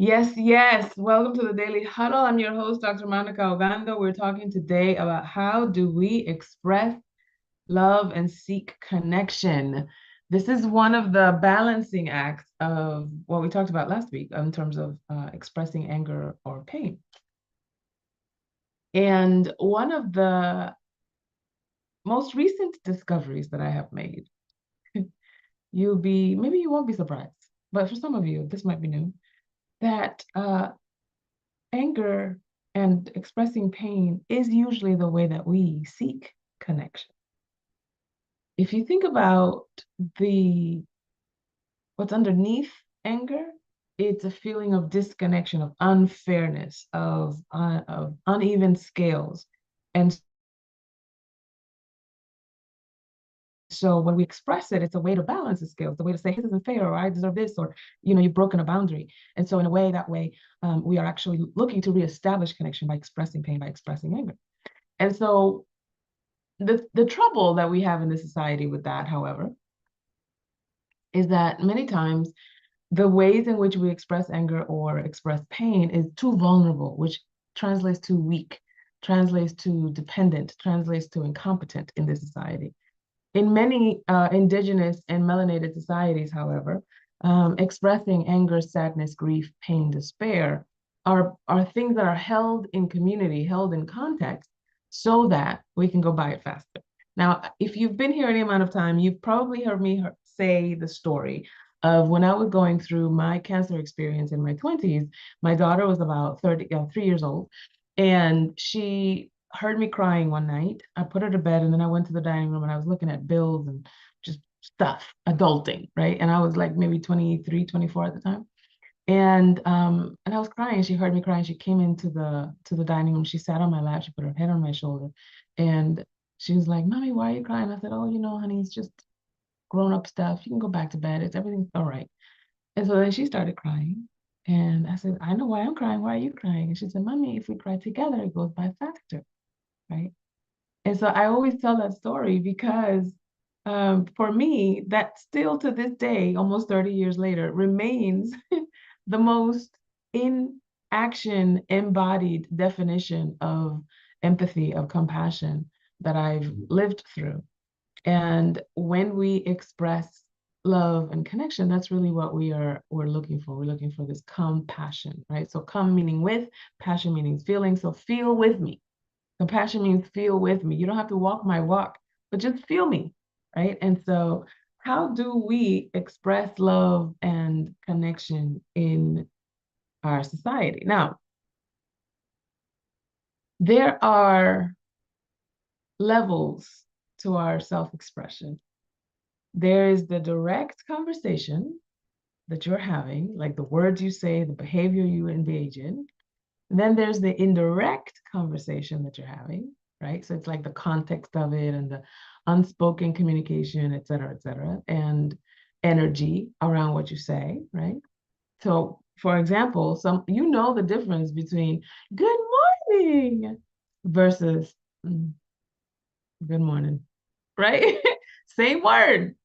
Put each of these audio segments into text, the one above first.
Yes, yes. Welcome to the Daily Huddle. I'm your host, Dr. Monikah Ogando. We're talking today about how do we express love and seek connection. This is one of the balancing acts of what we talked about last week in terms of expressing anger or pain. And one of the most recent discoveries that I have made, maybe you won't be surprised, but for some of you, this might be new, that anger and expressing pain is usually the way that we seek connection. If you think about the what's underneath anger, it's a feeling of disconnection, of unfairness, of uneven scales. And so when we express it, it's a way to balance the scales, the way to say, this isn't fair, or I deserve this, or, you've broken a boundary. And so in a way, we are actually looking to reestablish connection by expressing pain, by expressing anger. And so the trouble that we have in this society with that, however, is that many times the ways in which we express anger or express pain is too vulnerable, which translates to weak, translates to dependent, translates to incompetent in this society. In many indigenous and melanated societies, however, expressing anger, sadness, grief, pain, despair are things that are held in community, held in context, so that we can go by it faster. Now, if you've been here any amount of time, you've probably heard me say the story of when I was going through my cancer experience in my 20s. My daughter was about 3 years old, and she heard me crying one night. I put her to bed, and then I went to the dining room and I was looking at bills and just stuff, adulting, right? And I was like maybe 23, 24 at the time. And I was crying. She heard me crying. She came into the dining room. She sat on my lap. She put her head on my shoulder, and she was like, "Mommy, why are you crying?" I said, "Oh, honey, it's just grown up stuff. You can go back to bed. Everything's all right." And so then she started crying. And I said, "I know why I'm crying. Why are you crying?" And she said, "Mommy, if we cry together, it goes by faster." Right. And so I always tell that story because for me, that still to this day, almost 30 years later, remains the most in action embodied definition of empathy, of compassion that I've lived through. And when we express love and connection, that's really what we're looking for. We're looking for this compassion, right? So come meaning with, passion meaning feeling. So feel with me. Compassion means feel with me. You don't have to walk my walk, but just feel me, right? And so how do we express love and connection in our society? Now, there are levels to our self-expression. There is the direct conversation that you're having, like the words you say, the behavior you engage in. And then there's the indirect conversation that you're having, right? So it's like the context of it and the unspoken communication, et cetera, and energy around what you say, right? So, for example, the difference between good morning versus good morning, right? Same word,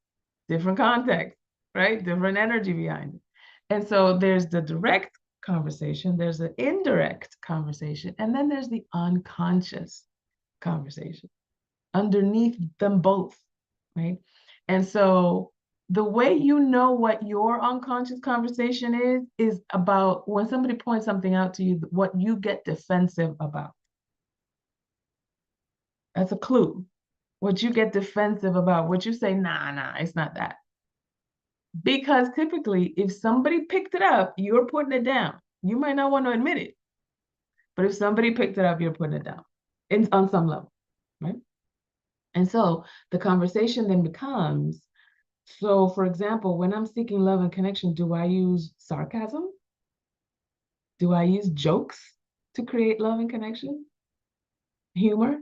different context, right? Different energy behind it. And so there's the direct conversation, there's the indirect conversation, and then there's the unconscious conversation underneath them both, right? And so the way you know what your unconscious conversation is about when somebody points something out to you, what you get defensive about. That's a clue. What you get defensive about, what you say, nah, it's not that. Because typically, if somebody picked it up, you're putting it down. You might not want to admit it, but if somebody picked it up, you're putting it down on some level, right? And so the conversation then becomes, so for example, when I'm seeking love and connection, do I use sarcasm? Do I use jokes to create love and connection? Humor?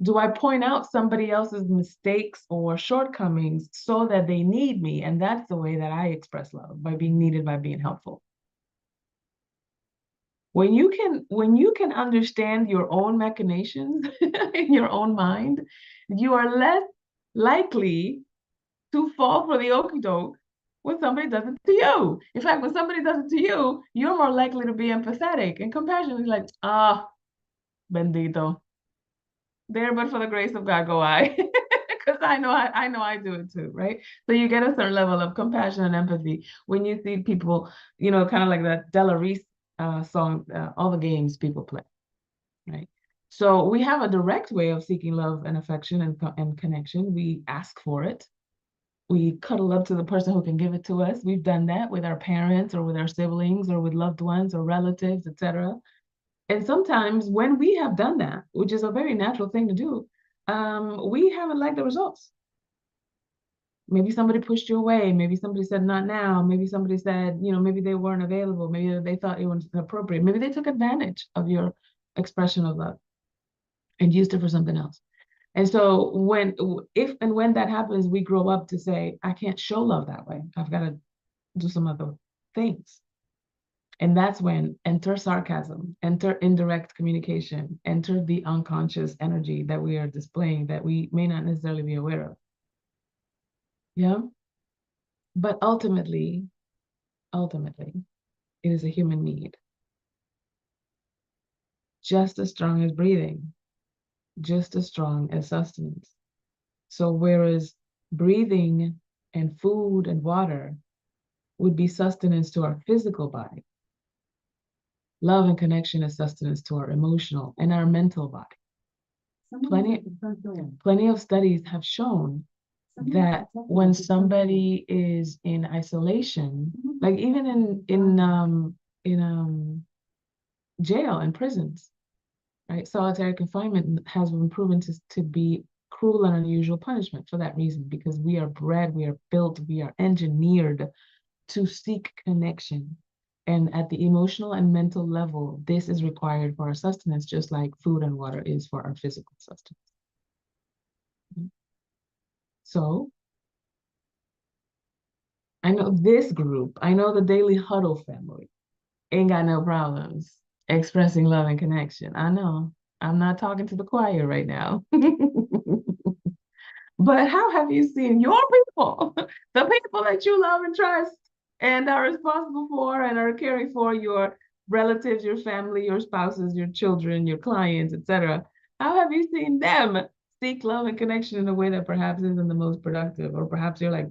Do I point out somebody else's mistakes or shortcomings so that they need me? And that's the way that I express love, by being needed, by being helpful. When you can understand your own machinations in your own mind, you are less likely to fall for the okie doke when somebody does it to you. In fact, when somebody does it to you, you're more likely to be empathetic and compassionate. Like, ah, bendito. There, but for the grace of God, go I. Because I know I do it too, right? So you get a certain level of compassion and empathy when you see people, kind of like that Della Reese song, all the games people play, right? So we have a direct way of seeking love and affection and connection. We ask for it. We cuddle up to the person who can give it to us. We've done that with our parents or with our siblings or with loved ones or relatives, etc. And sometimes when we have done that, which is a very natural thing to do, we haven't liked the results. Maybe somebody pushed you away. Maybe somebody said, not now. Maybe somebody said, maybe they weren't available. Maybe they thought it was appropriate. Maybe they took advantage of your expression of love and used it for something else. And so if and when that happens, we grow up to say, I can't show love that way. I've got to do some other things. And that's when enter sarcasm, enter indirect communication, enter the unconscious energy that we are displaying that we may not necessarily be aware of. Yeah. But ultimately, it is a human need. Just as strong as breathing, just as strong as sustenance. So whereas breathing and food and water would be sustenance to our physical body, love and connection is sustenance to our emotional and our mental body. Plenty of studies have shown that when somebody is in isolation, like even in jail and prisons, right? Solitary confinement has been proven to be cruel and unusual punishment for that reason, because we are bred, we are built, we are engineered to seek connection. And at the emotional and mental level, this is required for our sustenance, just like food and water is for our physical sustenance. So I know this group, I know the Daily Huddle family ain't got no problems expressing love and connection. I know. I'm not talking to the choir right now. But how have you seen your people, the people that you love and trust and are responsible for and are caring for, your relatives, your family, your spouses, your children, your clients, etc.? How have you seen them seek love and connection in a way that perhaps isn't the most productive? Or perhaps you're like,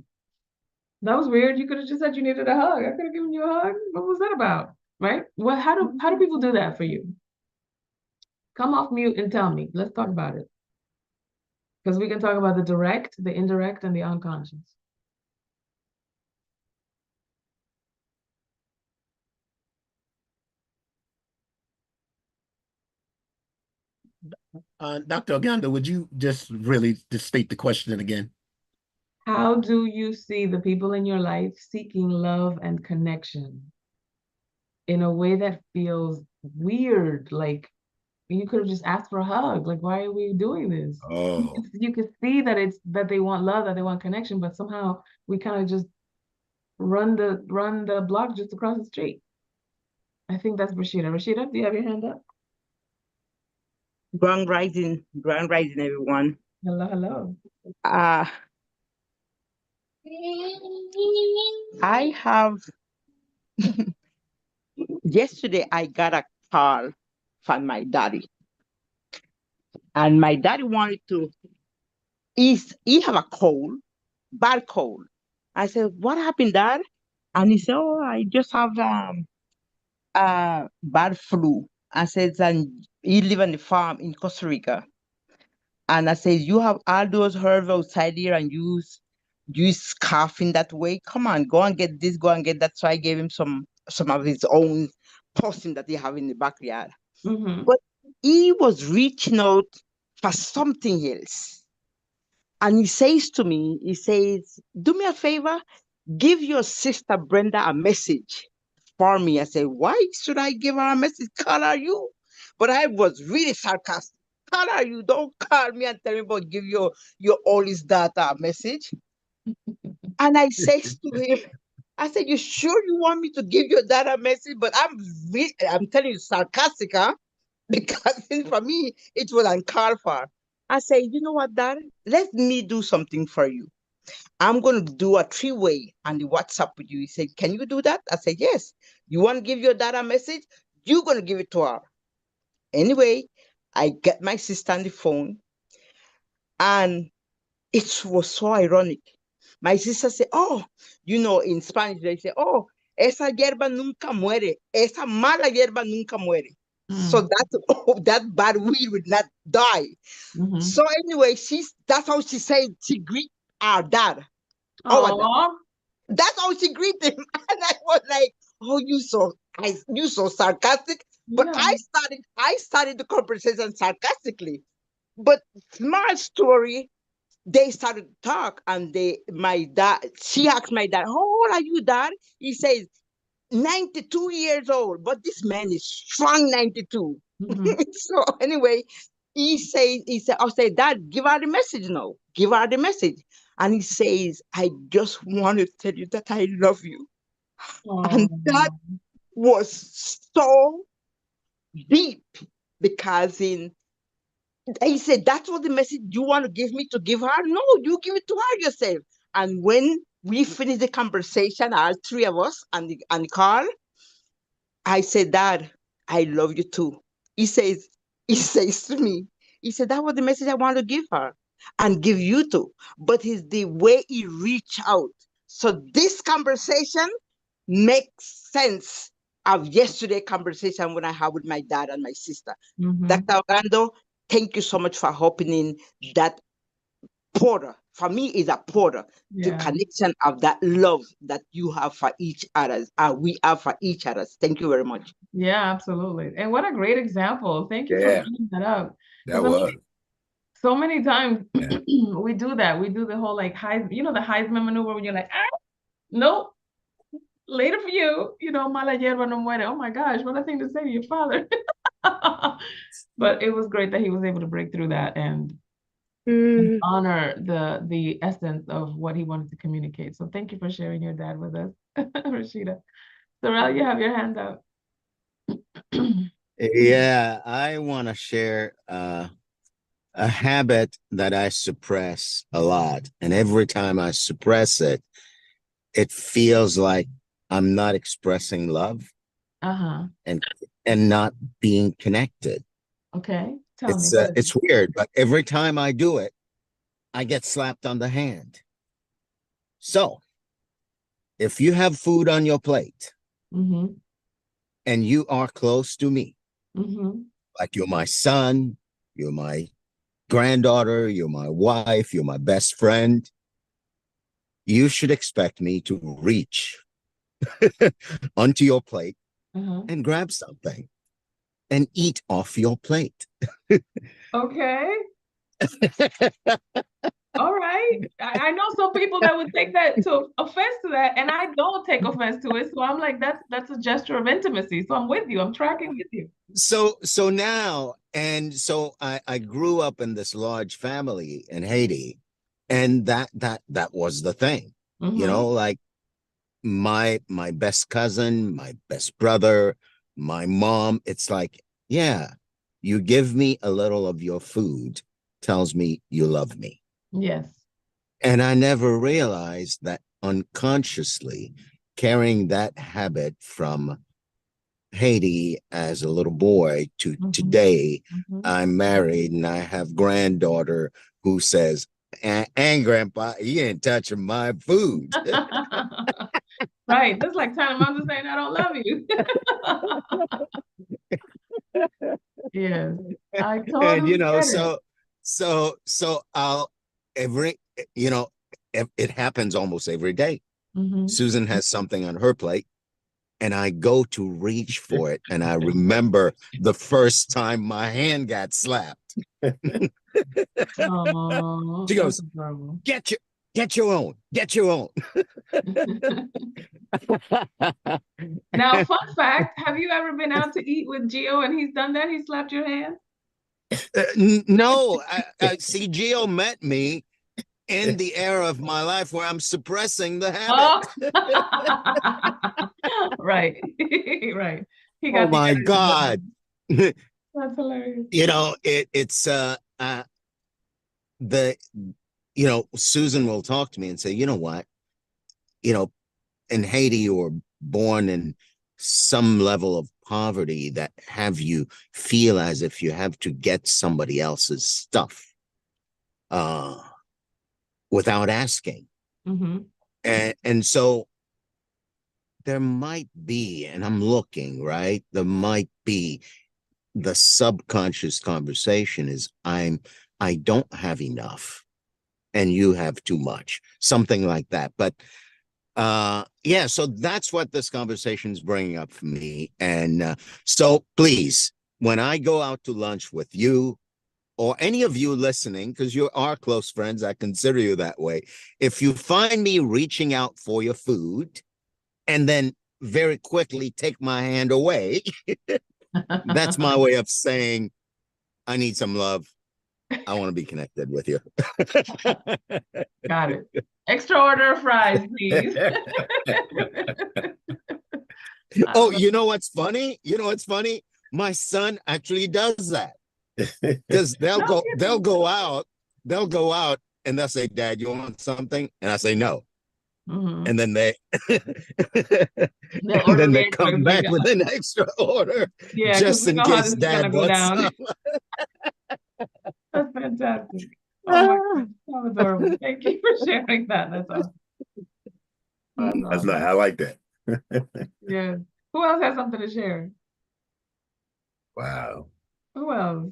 that was weird. You could have just said you needed a hug. I could have given you a hug. What was that about? Right? Well, how do people do that for you? Come off mute and tell me. Let's talk about it. Because we can talk about the direct, the indirect, and the unconscious. Dr. Ogando, would you just really just state the question again? How do you see the people in your life seeking love and connection in a way that feels weird? Like you could have just asked for a hug. Like, why are we doing this? Oh, You could see that they want love, that they want connection, but somehow we kind of just run the block just across the street. I think that's Rashida. Rashida, do you have your hand up? Grand rising, everyone. Hello, hello. Uh, I have, yesterday I got a call from my daddy. And my daddy wanted to, he have a cold, bad cold. I said, what happened, Dad? And he said, oh, I just have bad flu. I said, and he live on the farm in Costa Rica. And I said, you have all those herbs outside here and you scarfing that way. Come on, go and get this, go and get that. So I gave him some of his own possum that he have in the backyard. Mm-hmm. But he was reaching out for something else. And he says to me, he says, do me a favor, give your sister Brenda a message for me. I said, why should I give her a message? Call her you. But I was really sarcastic. Call her you. Don't call me and tell me about give your oldest daughter a message. And I says to him, I said, you sure you want me to give your dad a message? But I'm telling you sarcastic, huh? Because for me, it was uncalled for. I say, you know what, Dad? Let me do something for you. I'm going to do a three-way on the WhatsApp with you. He said, can you do that? I said, yes. You want to give your dad a message? You're going to give it to her. Anyway, I get my sister on the phone, and it was so ironic. My sister said, oh, in Spanish, they say, oh, esa hierba nunca muere. Esa mala hierba nunca muere. So that bad weed would not die. So anyway, that's how she said she greet our dad. Oh, That's how she greeted him. And I was like, oh, you so sarcastic. But yeah. I started the conversation sarcastically. But small story, they started to talk, and she asked my dad, how old are you, dad? He says, 92 years old, but this man is strong 92. So anyway, I said, dad, give her the message now. Give her the message. And he says, I just want to tell you that I love you. And that was so deep, because he said, that's what the message you want to give me to give her? No, you give it to her yourself. And when we finished the conversation, all three of us and the car, I said, dad, I love you too. He says, he says to me, he said, that was the message I want to give her and give you too. But it's the way he reached out. So this conversation makes sense of yesterday conversation when I had with my dad and my sister. Dr. Ogando, thank you so much for opening that portal. For me, is a portal, the connection of that love that you have for each other, we have for each other. Thank you very much. Yeah, absolutely. And what a great example. Thank you for bringing that up. That was. So many times we do that. We do the whole like the Heisman maneuver when you're like, nope, later for you, mala hierba no muere. Oh my gosh, what a thing to say to your father. But it was great that he was able to break through that and honor the essence of what he wanted to communicate. So thank you for sharing your dad with us, Rashida. Sorrel, you have your hand up. Yeah, I want to share a habit that I suppress a lot. And every time I suppress it, it feels like I'm not expressing love and not being connected. Okay. Tell me. It's weird, but every time I do it, I get slapped on the hand. So if you have food on your plate and you are close to me, like you're my son, you're my granddaughter, you're my wife, you're my best friend, you should expect me to reach onto your plate and grab something and eat off your plate. Okay. All right. I know some people that would take that to offense to that, and I don't take offense to it. So I'm like, that's a gesture of intimacy. So I'm with you. I'm tracking with you. So now, and so I grew up in this large family in Haiti, and that was the thing. Like my best cousin, my best brother, my mom, it's like, yeah, you give me a little of your food, tells me you love me. Yes. And I never realized that unconsciously carrying that habit from Haiti as a little boy to today, I'm married and I have granddaughter who says, and grandpa, you ain't touching my food. Right. That's like telling mom to saying, I don't love you. Yeah. I totally And, get it. so I'll it happens almost every day. Susan has something on her plate and I go to reach for it. And I remember the first time my hand got slapped. She goes, get your own. Now, fun fact, have you ever been out to eat with Gio and he's done that? He slapped your hand? No, I see Gio met me in the era of my life where I'm suppressing the habit. Right. Right. He Oh got my God. That's hilarious. It's the Susan will talk to me and say, you know what, in Haiti, you were born in some level of poverty that have you feel as if you have to get somebody else's stuff without asking. Mm-hmm. And so there might be, and I'm looking, right? There might be the subconscious conversation is I don't have enough and you have too much, something like that. But yeah, so that's what this conversation is bringing up for me. And so please, when I go out to lunch with you or any of you listening, because you are close friends, I consider you that way. If you find me reaching out for your food and then very quickly take my hand away, that's my way of saying, I need some love. I want to be connected with you. Got it. Extra order of fries, please. Oh, you know what's funny? My son actually does that. Because they'll go out and they'll say, Dad, you want something? And I say no. Mm-hmm. And then they and then they come back with an extra order, yeah, just in case Dad wants some. That's fantastic. Oh my God, that was adorable. Thank you for sharing that. That's awesome. That's nice. I like that. Yeah. Who else has something to share? Wow. Who else?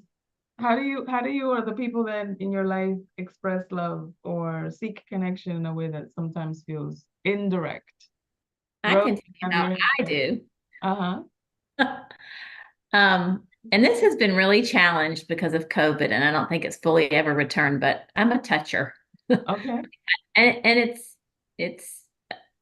How do you or the people that in your life express love or seek connection in a way that sometimes feels indirect? I can tell you how I do. Uh-huh. And this has been really challenged because of COVID, and I don't think it's fully ever returned, but I'm a toucher. Okay. And it's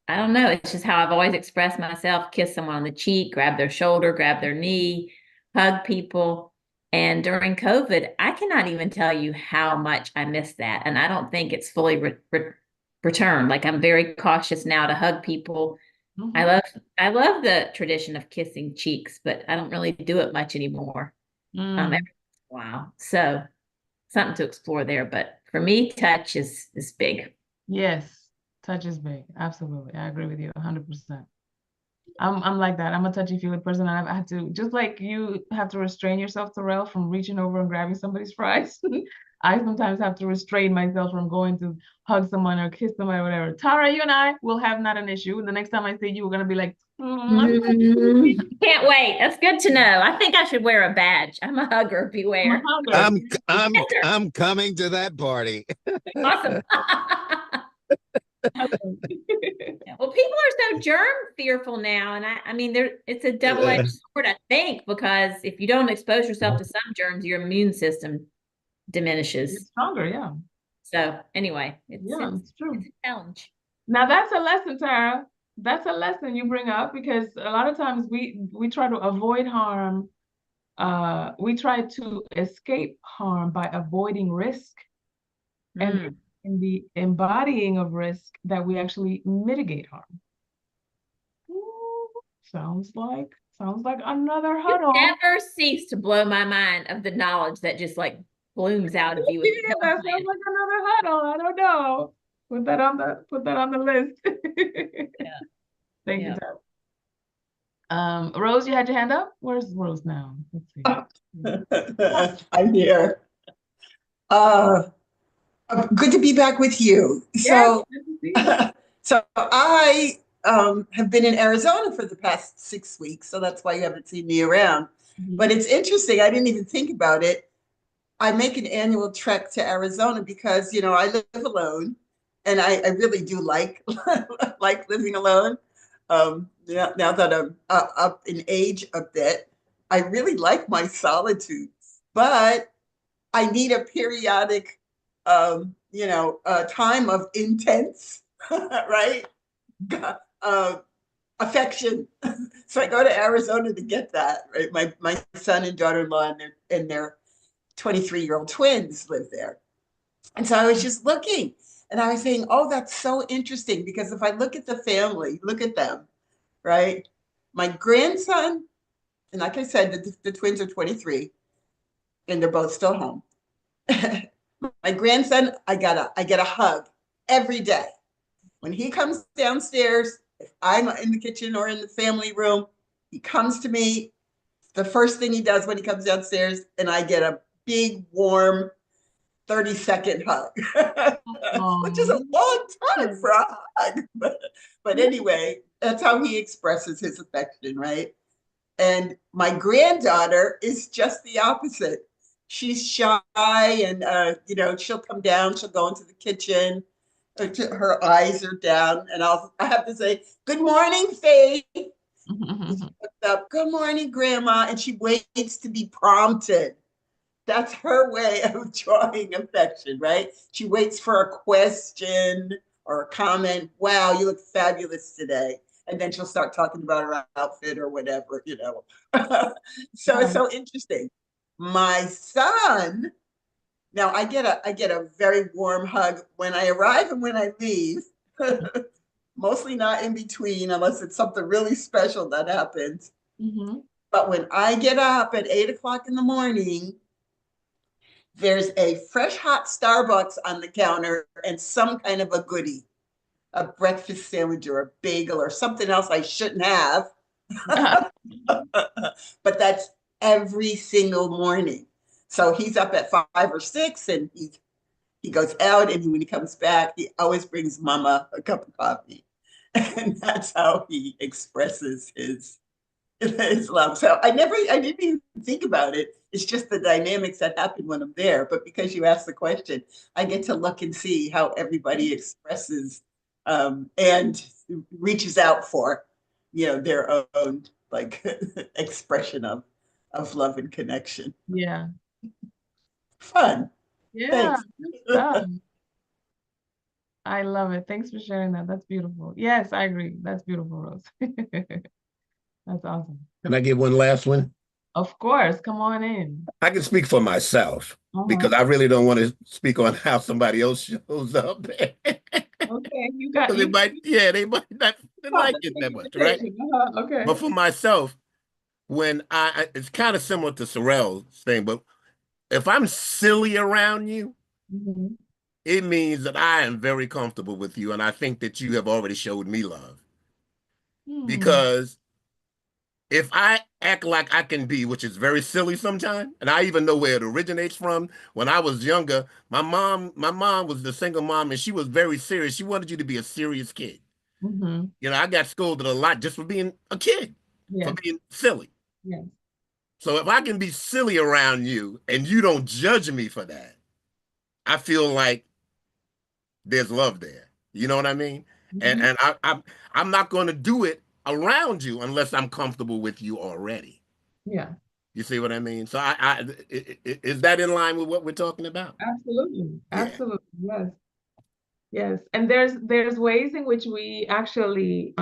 I don't know, it's just how I've always expressed myself, kiss someone on the cheek, grab their shoulder, grab their knee, hug people. And during COVID, I cannot even tell you how much I miss that. And I don't think it's fully returned. Like, I'm very cautious now to hug people. Mm-hmm. I love the tradition of kissing cheeks, but I don't really do it much anymore. Every while. So something to explore there. But for me, touch is big. Yes, touch is big. Absolutely. I agree with you 100%. I'm like that. I'm a touchy-feely person. I have to, just like you have to restrain yourself, Terrell, from reaching over and grabbing somebody's fries. I sometimes have to restrain myself from going to hug someone or kiss somebody or whatever. Tara, you and I will have not an issue. And the next time I see you, we're gonna be like, can't wait. That's good to know. I think I should wear a badge. I'm a hugger. Beware. I'm coming to that party. Awesome. Well, people are so germ fearful now, and I mean, it's a double-edged sword, I think, because if you don't expose yourself to some germs, your immune system diminishes. It's stronger, yeah. So anyway, it's true. It's a challenge. Now that's a lesson, Tara. That's a lesson you bring up, because a lot of times we try to avoid harm. We try to escape harm by avoiding risk. And in the embodying of risk that we actually mitigate harm. Ooh, sounds like another huddle. You never cease to blow my mind of the knowledge that just like blooms out of you. Yeah, that sounds like another huddle. I don't know. Put that on the list. Yeah. Thank you, Tom. Rose, you had your hand up? Where's Rose now? Let's see. I'm here. Good to be back with you. Yes, so I have been in Arizona for the past 6 weeks, so that's why you haven't seen me around. But it's interesting. I didn't even think about it. I make an annual trek to Arizona because, I live alone, and I really do like living alone. Now that I'm up in age a bit, I really like my solitude, but I need a periodic, time of intense, right? Affection. So I go to Arizona to get that, right? My son and daughter-in-law and their 23-year-old twins live there. And so I was just looking and I was saying, oh, that's so interesting, because if I look at the family, look at them, right? My grandson, and like I said, the twins are 23 and they're both still home. My grandson, I get a hug every day. When he comes downstairs, if I'm in the kitchen or in the family room, he comes to me. The first thing he does when he comes downstairs, and I get a big, warm 30-second hug, which is a long time for a hug. But anyway, that's how he expresses his affection, right? And my granddaughter is just the opposite. She's shy and, she'll come down, she'll go into the kitchen, her eyes are down, and I have to say, "Good morning, Faith." Up, "Good morning, Grandma," and she waits to be prompted. That's her way of drawing affection, right? She waits for a question or a comment. "Wow, you look fabulous today." And then she'll start talking about her outfit or whatever, So it's so interesting. My son, now I get a very warm hug when I arrive and when I leave. Mostly not in between, unless it's something really special that happens. Mm-hmm. But when I get up at 8 o'clock in the morning, there's a fresh hot Starbucks on the counter and some kind of a goodie, a breakfast sandwich or a bagel or something else I shouldn't have. But that's every single morning. So he's up at 5 or 6 and he goes out, and when he comes back, he always brings Mama a cup of coffee. And that's how he expresses his love. So I didn't even think about it. It's just the dynamics that happen when I'm there. But because you asked the question, I get to look and see how everybody expresses and reaches out for, their own like expression of love and connection. Yeah. Fun. Yeah. Thanks. I love it. Thanks for sharing that. That's beautiful. Yes, I agree. That's beautiful, Rose. That's awesome. Can I give one last one? Of course. Come on in. I can speak for myself because I really don't want to speak on how somebody else shows up. Okay, you got they might not like it that much, right? Okay. But for myself, when it's kind of similar to Sorrel's thing, but if I'm silly around you, it means that I am very comfortable with you, and I think that you have already showed me love. Because if I act like I can be, which is very silly sometimes, and I even know where it originates from. When I was younger, my mom was the single mom, and she was very serious. She wanted you to be a serious kid. I got scolded a lot just for being a kid, for being silly. So if I can be silly around you and you don't judge me for that, I feel like there's love there. You know what I mean? And I'm not going to do it around you unless I'm comfortable with you already. Yeah. You see what I mean? So is that in line with what we're talking about? Absolutely. Yeah. Absolutely. Yes. Yes. And there's ways in which we actually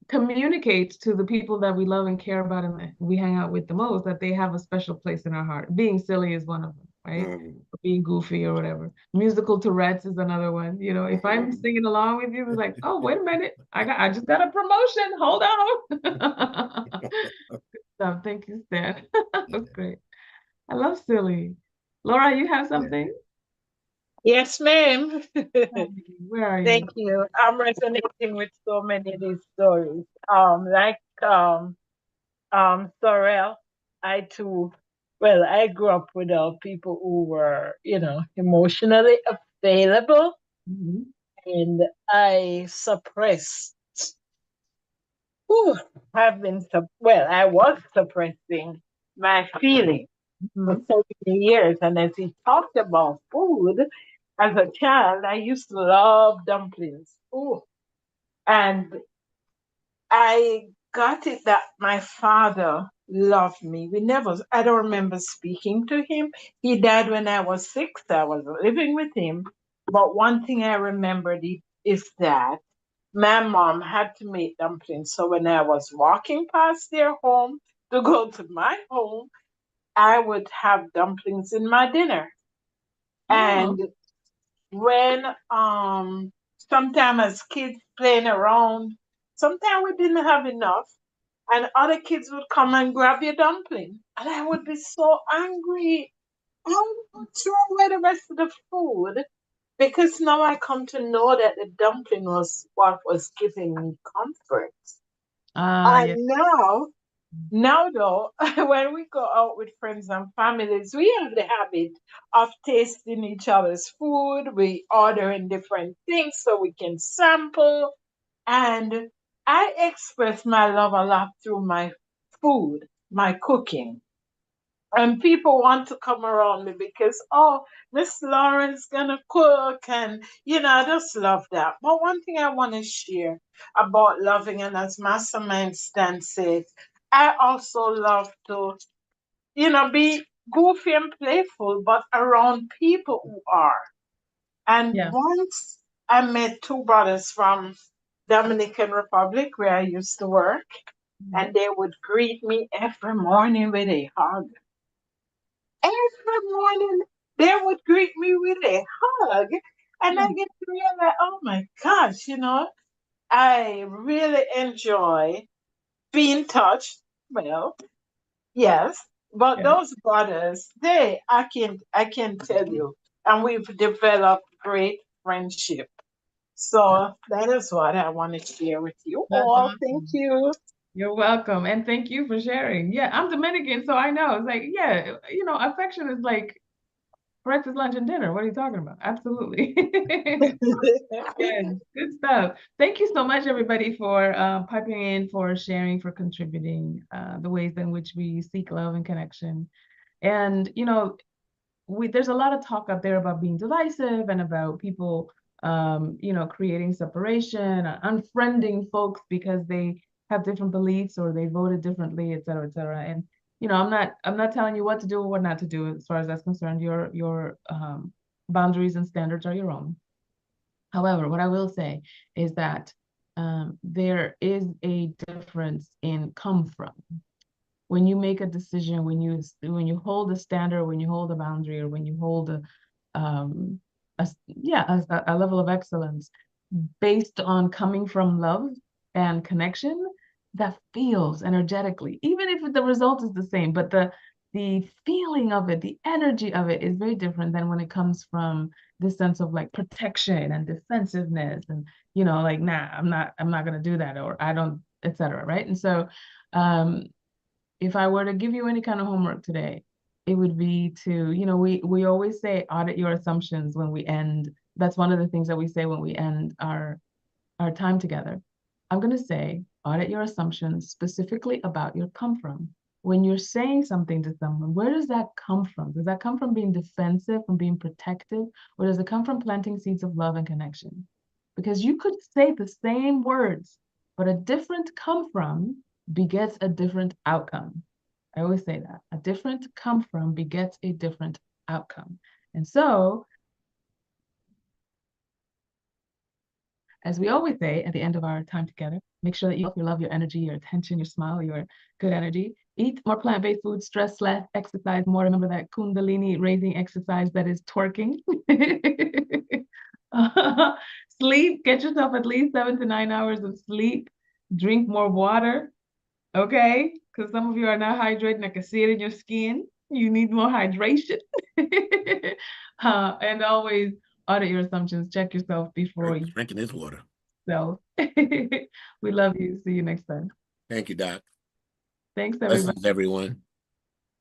communicate to the people that we love and care about and we hang out with the most that they have a special place in our heart. Being silly is one of them, right? Or being goofy or whatever. Musical Tourette's is another one. If I'm singing along with you, it's like, oh, wait a minute, I just got a promotion. Hold on. So thank you, Stan. That's great. I love silly. Laura, you have something? Yes, ma'am. Where are you? Thank you. I'm resonating with so many of these stories. Sorrel, I too, well, I grew up with people who were, emotionally available, and I suppressed. I was suppressing my feelings for so many years. And as he talked about food, as a child, I used to love dumplings. Ooh. And I got it that my father loved me. I don't remember speaking to him. He died when I was 6. I was living with him. But one thing I remembered is that my mom had to make dumplings. So when I was walking past their home to go to my home, I would have dumplings in my dinner. And when sometimes as kids playing around, sometimes we didn't have enough, and other kids would come and grab your dumpling, and I would be so angry. I would throw away the rest of the food because now I come to know that the dumpling was what was giving me comfort. Yeah. And now though, when we go out with friends and families, we have the habit of tasting each other's food. We order in different things so we can sample. And I express my love a lot through my food, my cooking. And people want to come around me because, oh, Miss Lauren's gonna cook, and I just love that. But one thing I want to share about loving, and as Mastermind Stan said, I also love to, be goofy and playful, but around people who are. And Yeah. once I met two brothers from Dominican Republic where I used to work, and they would greet me every morning with a hug. Every morning they would greet me with a hug. And I get to realize, oh my gosh, I really enjoy being touched. Well, yes, but Yeah. those brothers, I can tell you, and we've developed great friendship. So that is what I want to share with you That's all. Thank awesome. you. You're welcome. And thank you for sharing. Yeah, I'm Dominican, so I know. It's like, yeah, affection is like breakfast, lunch, and dinner. What are you talking about? Absolutely. Yes, good stuff. Thank you so much, everybody, for piping in, for sharing, for contributing the ways in which we seek love and connection. And, there's a lot of talk out there about being divisive and about people, creating separation, unfriending folks because they have different beliefs or they voted differently, et cetera, et cetera. And, I'm not telling you what to do or what not to do as far as that's concerned. Your boundaries and standards are your own. However, what I will say is that there is a difference in come from. When you make a decision, when you hold a standard, when you hold a boundary, or when you hold um, a level of excellence based on coming from love and connection, that feels energetically, even if the result is the same, but the feeling of it, the energy of it is very different than when it comes from this sense of like protection and defensiveness and like, nah, I'm not gonna do that, or I don't, etc. Right? And so um if I were to give you any kind of homework today, it would be to, we always say audit your assumptions when we end. That's one of the things that we say when we end our time together. I'm going to say audit your assumptions specifically about your come from. When you're saying something to someone, where does that come from? Does that come from being defensive, from being protective, or does it come from planting seeds of love and connection? Because you could say the same words, but a different come from begets a different outcome. I always say that. A different come from begets a different outcome. And so, as we always say at the end of our time together, make sure that you love your energy, your attention, your smile, your good energy. Eat more plant-based food, stress less, exercise more. Remember that Kundalini raising exercise that is twerking. Sleep, get yourself at least 7 to 9 hours of sleep. Drink more water, okay? Because some of you are not hydrating. I can see it in your skin. You need more hydration. And always audit your assumptions. Check yourself before you. Drinking this water. So we love you. See you next time. Thank you, Doc. Thanks, everybody. Blessings, everyone.